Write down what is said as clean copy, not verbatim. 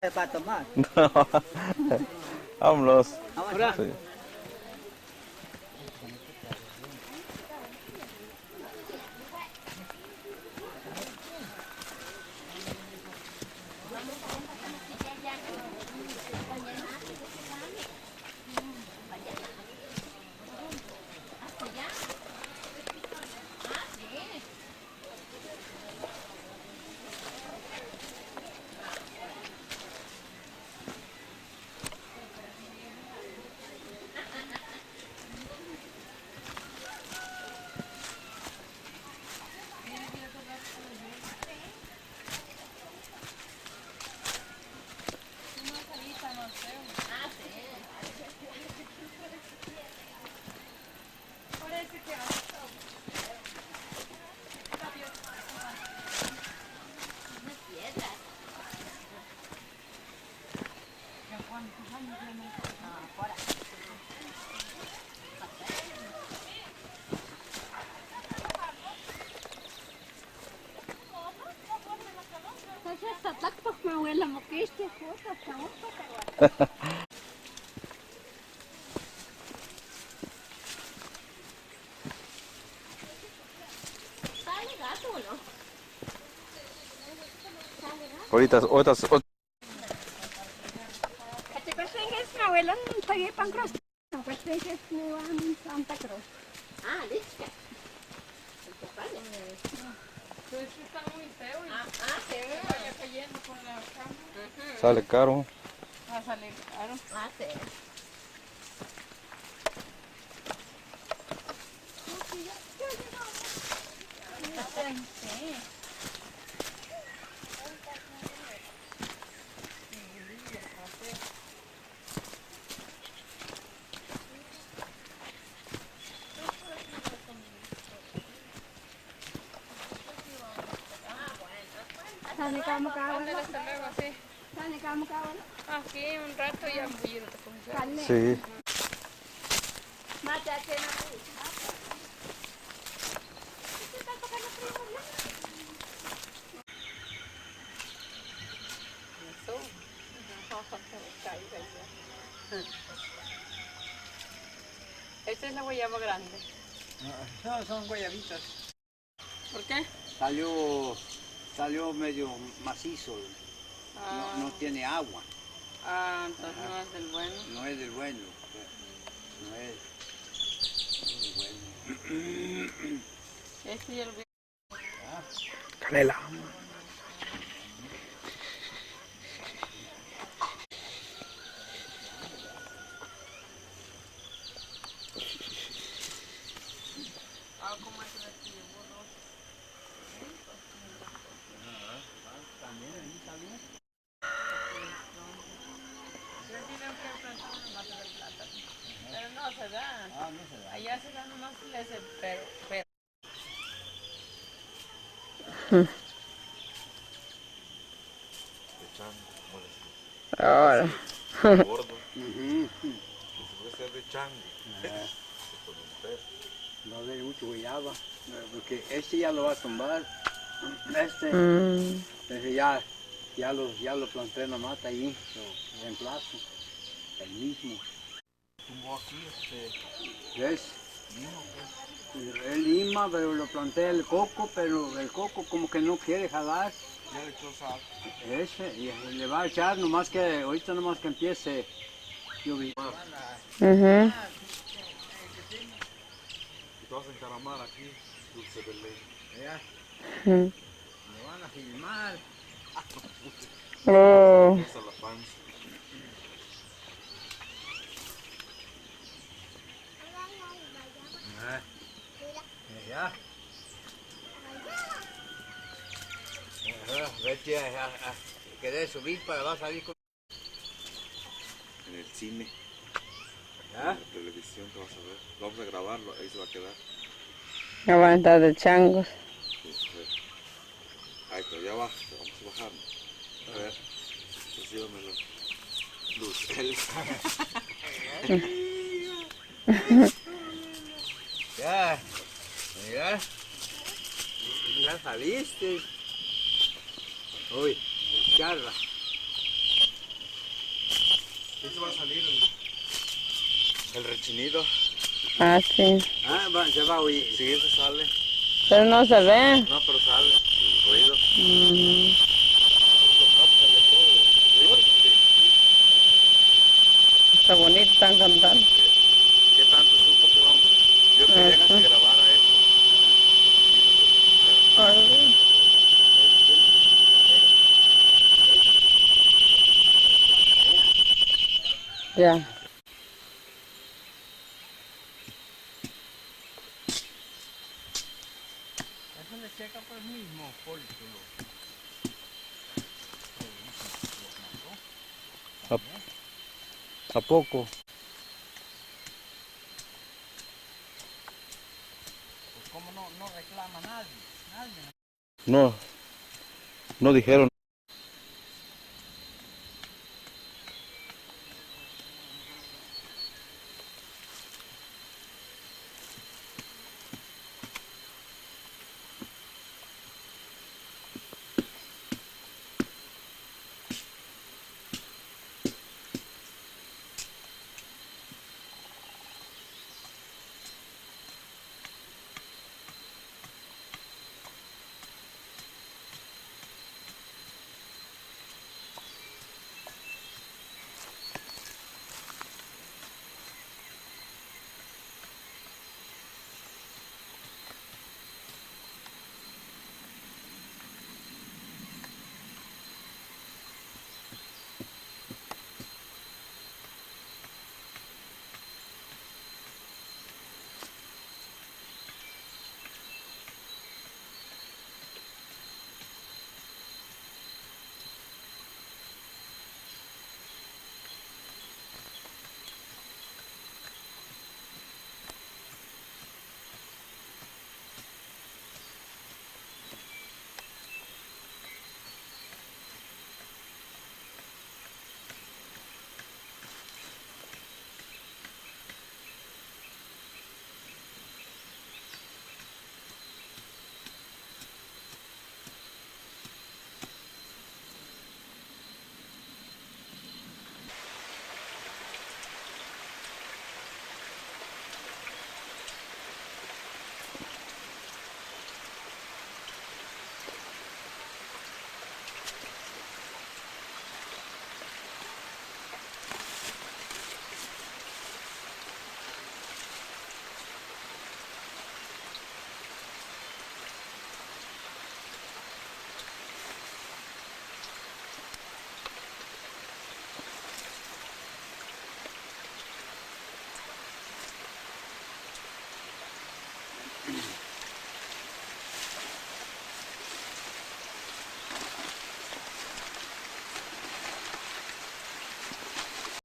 para tomar. Vámonos. Ahora. Sí. Ahorita, Ah, listo. Pues sí está muy feo y Sí. vaya cayendo con la cama. sale caro. Va a salir caro. Sí. Ándale, hasta luego, sí. Aquí un rato y ya voy a ir a comer. Sí. Esta es la guayaba grande. No, son guayabitas. ¿Por qué? Salió medio macizo. No tiene agua. Entonces no es del bueno. No es del bueno. No es del bueno. Este y el Canela. como es el aquí de burro. Yo diría que plantar una mata de plátano. Pero no se da. Allá se da nomás ese pero. Ahora. Gordo. Ujú. Puede ser de chango. Va a haber mucho guayaba. Porque este ya lo va a tumbar. Entonces ya lo planté en la mata ahí. Lo reemplazo. El mismo. Tumbó aquí ¿Ves? vino, El lima, pero lo planté el coco, pero el coco como que no quiere jalar. ya le echó sal. Ese, y le va a echar nomás que, ahorita nomás que empiece lluvia. Y te vas a encaramar aquí, dulce de leche. Ya, me van a filmar. Esa es la panza. Ya. Vete a querer subir para va a salir con... En el cine, ¿Ya? en la televisión te vas a ver. Vamos a grabarlo, ahí se va a quedar. Aguanta de changos. Sí, a ver. Ahí, pero ya baja, vamos a bajar. A ver, pues llévamelo. Luz, Ya, mira, ya saliste. Uy, charla. Eso va a salir el rechinido. Ah, sí. Se va a oír. Sí, eso sale. Pero no se ve. No, pero sale el ruido. Ujú. Está bonito, están cantando. ¿Qué tanto supo que vamos? Yo quería que se grabara esto. Ay. Ya. Eso le seca por el mismo fólículo. ¿A poco? Pues como no reclama nadie. No, no dijeron.